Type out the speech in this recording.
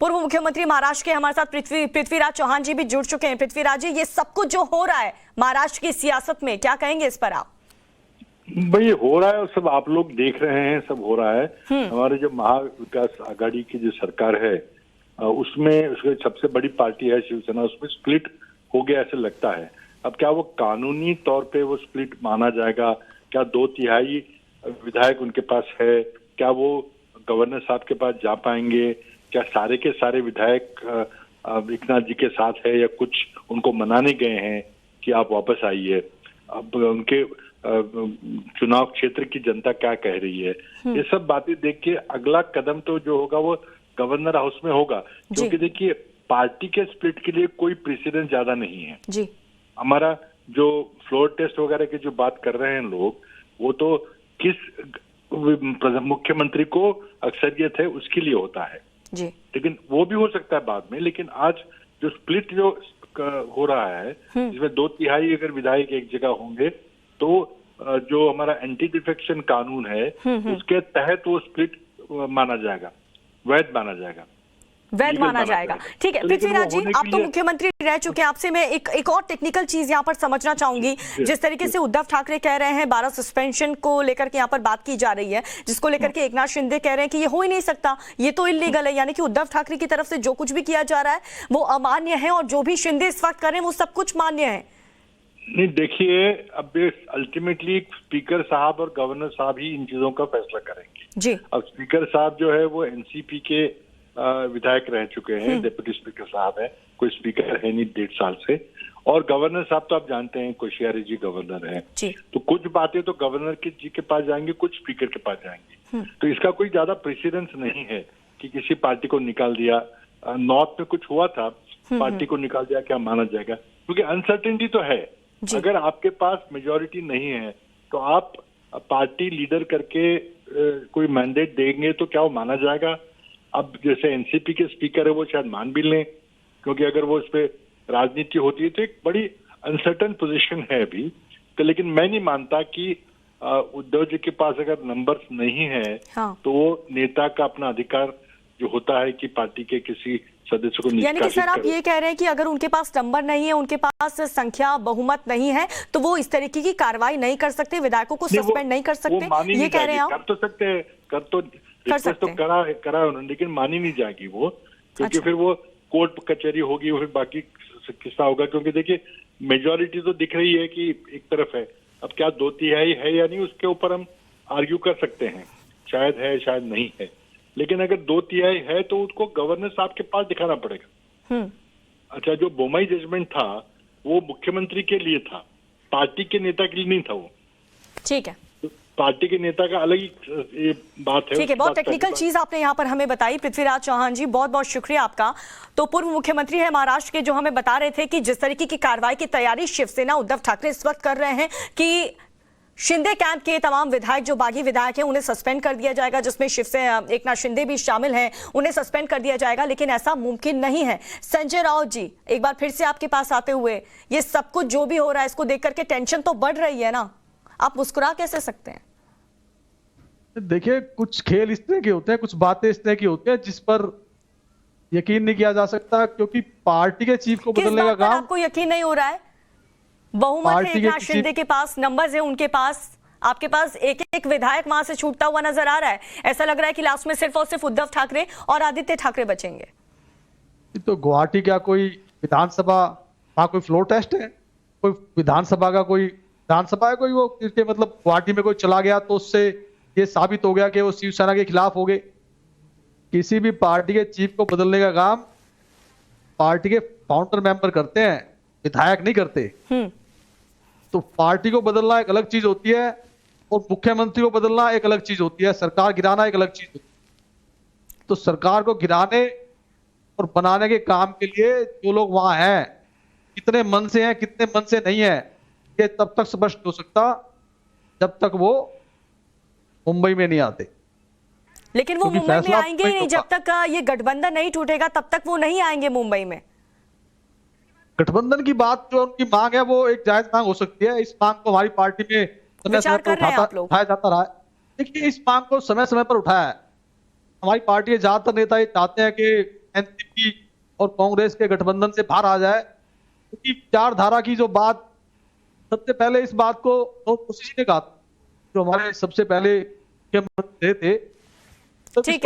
पूर्व मुख्यमंत्री महाराष्ट्र के हमारे साथ पृथ्वीराज चौहान जी भी जुड़ चुके हैं। पृथ्वीराज जी, ये सब कुछ जो हो रहा है महाराष्ट्र की सियासत में, क्या कहेंगे इस पर आप? भाई हो रहा है और सब आप लोग देख रहे हैं, सब हो रहा है। हमारे जो महाविकास आघाड़ी की जो सरकार है उसमें उसकी सबसे बड़ी पार्टी है शिवसेना, उसमें स्प्लिट हो गया ऐसे लगता है। अब क्या वो कानूनी तौर पे वो स्प्लिट माना जाएगा? क्या 2/3 विधायक उनके पास है? क्या वो गवर्नर साहब के पास जा पाएंगे? क्या सारे के सारे विधायक एकनाथ जी के साथ है या कुछ उनको मनाने गए हैं कि आप वापस आइए? अब उनके चुनाव क्षेत्र की जनता क्या कह रही है? ये सब बातें देख के अगला कदम तो जो होगा वो गवर्नर हाउस में होगा, क्योंकि देखिए पार्टी के स्प्लिट के लिए कोई प्रेसिडेंट ज्यादा नहीं है जी। हमारा जो फ्लोर टेस्ट वगैरह की जो बात कर रहे हैं लोग, वो तो किस मुख्यमंत्री को अक्सरियत है उसके लिए होता है जी। लेकिन वो भी हो सकता है बाद में। लेकिन आज जो स्प्लिट जो हो रहा है जिसमें 2/3 अगर विधायक एक जगह होंगे तो जो हमारा एंटी डिफेक्शन कानून है उसके तहत वो स्प्लिट माना जाएगा, वैध माना जाएगा, वैध माना जाएगा। ठीक है पृथ्वीराज जी, आप तो मुख्यमंत्री रह चुके हैं, आपसे मैं एक और टेक्निकल चीज यहाँ पर समझना चाहूंगी। जिस तरीके से उद्धव ठाकरे कह रहे हैं 12 सस्पेंशन को लेकर के यहाँ पर बात की जा रही है, जिसको लेकर के एकनाथ शिंदे कह रहे हैं कि ये हो ही नहीं सकता, ये तो इलीगल है, यानी कि उद्धव ठाकरे की तरफ से जो कुछ भी किया जा रहा है वो अमान्य है और जो भी शिंदे इस वक्त कर रहे हैं वो सब कुछ मान्य है। नहीं देखिए, अब अल्टीमेटली स्पीकर साहब और गवर्नर साहब ही इन चीजों का फैसला करेंगे जी। अब स्पीकर साहब जो है वो एनसीपी के विधायक रह चुके हैं, डिप्टी स्पीकर साहब है, कोई स्पीकर है नहीं 1.5 साल से, और गवर्नर साहब तो आप जानते हैं कोश्यारी जी गवर्नर है, तो कुछ बातें तो गवर्नर जी के पास जाएंगे, कुछ स्पीकर के पास जाएंगे। तो इसका कोई ज्यादा प्रेसिडेंस नहीं है कि किसी पार्टी को निकाल दिया। नॉर्थ में कुछ हुआ था, पार्टी को निकाल दिया, क्या माना जाएगा? क्योंकि अनसर्टेनिटी तो है। अगर आपके पास मेजोरिटी नहीं है तो आप पार्टी लीडर करके कोई मैंडेट देंगे तो क्या वो माना जाएगा? अब जैसे एनसीपी के स्पीकर है वो शायद मान भी लें, क्योंकि अगर वो इस पे राजनीति होती है तो एक बड़ी अनसर्टन पोजीशन है अभी। तो लेकिन मैं नहीं मानता कि उद्धव जी के पास अगर नंबर्स नहीं है तो वो नेता का अपना अधिकार जो होता है कि पार्टी के किसी सदस्य को, यानी कि सर आप ये कह रहे हैं कि अगर उनके पास नंबर नहीं है, उनके पास संख्या बहुमत नहीं है, तो वो इस तरीके की कार्रवाई नहीं कर सकते, विधायकों को सस्पेंड नहीं कर सकते, ये कह रहे हैं आप? कर तो सकते हैं, कर सकते करा उन्होंने, लेकिन मानी नहीं जाएगी वो, क्योंकि फिर वो कोर्ट कचहरी होगी, फिर बाकी किस्सा होगा। क्योंकि देखिए मेजोरिटी तो दिख रही है कि एक तरफ है, अब क्या 2/3 है या नहीं उसके ऊपर हम आर्ग्यू कर सकते हैं, शायद है शायद नहीं है, लेकिन अगर 2/3 है तो उसको गवर्नर साहब के पास दिखाना पड़ेगा। अच्छा, जो बोमई जजमेंट था वो मुख्यमंत्री के लिए था, पार्टी के नेता के लिए नहीं था वो। ठीक है, तो पार्टी के नेता का अलग ही बात है। ठीक है, बहुत टेक्निकल चीज आपने यहाँ पर हमें बताई। पृथ्वीराज चौहान जी, बहुत बहुत शुक्रिया आपका। तो पूर्व मुख्यमंत्री है महाराष्ट्र के, जो हमें बता रहे थे कि जिस तरीके की कार्रवाई की तैयारी शिवसेना उद्धव ठाकरे इस वक्त कर रहे हैं कि शिंदे कैंप के तमाम विधायक, जो बागी विधायक हैं, उन्हें सस्पेंड कर दिया जाएगा, जिसमें शिवसेना एकनाथ शिंदे भी शामिल हैं, उन्हें सस्पेंड कर दिया जाएगा, लेकिन ऐसा मुमकिन नहीं है। संजय राउत जी, एक बार फिर से आपके पास आते हुए, ये सब कुछ जो भी हो रहा है इसको देख करके टेंशन तो बढ़ रही है ना, आप मुस्कुरा कैसे सकते हैं? देखिए, कुछ खेल इस तरह के होते हैं, कुछ बातें इस तरह की होती हैं जिस पर यकीन नहीं किया जा सकता, क्योंकि पार्टी के चीफ को बदलने का काम। आपको यकीन नहीं हो रहा है? बहुमत है एकनाथ शिंदे के पास, नंबर्स है उनके पास, आपके पास एक एक विधायक वहां से छूटता हुआ नजर आ रहा है। ऐसा लग रहा है कि लास्ट में सिर्फ और सिर्फ उद्धव ठाकरे और आदित्य ठाकरे बचेंगे। तो गुवाहाटी क्या कोई विधानसभा, वहां कोई फ्लोर टेस्ट है? कोई विधानसभा का कोई विधानसभा है कोई? वो मतलब गुवाहाटी में कोई चला गया तो उससे ये साबित हो गया कि वो शिवसेना के खिलाफ हो गए? किसी भी पार्टी के चीफ को बदलने का काम पार्टी के फाउंडर मेंबर करते हैं, विधायक नहीं करते। तो पार्टी को बदलना एक अलग चीज होती है और मुख्यमंत्री को बदलना एक अलग चीज होती है, सरकार गिराना एक अलग चीज होती है। तो सरकार को गिराने और बनाने के काम के लिए जो लोग वहां हैं, कितने मन से हैं कितने मन से नहीं है, ये तब तक स्पष्ट हो सकता जब तक वो मुंबई में नहीं आते। लेकिन वो मुंबई में आएंगे ही नहीं, जब तक ये गठबंधन नहीं टूटेगा तब तक वो नहीं आएंगे मुंबई में। गठबंधन की बात जो उनकी मांग है वो एक जायज मांग हो सकती है। इस मांग को हमारी पार्टी में समय समय पर उठाया जाता रहा है। देखिए, इस मांग को समय समय पर उठाया है हमारी पार्टी के ज्यादातर नेता। ये चाहते हैं कि एनसीपी और कांग्रेस के गठबंधन से बाहर आ जाए, क्योंकि चार धारा की जो बात, सबसे पहले इस बात को ओवैसी ने कहा, जो हमारे सबसे पहले मुख्यमंत्री थे, तो इस ठीक है। बात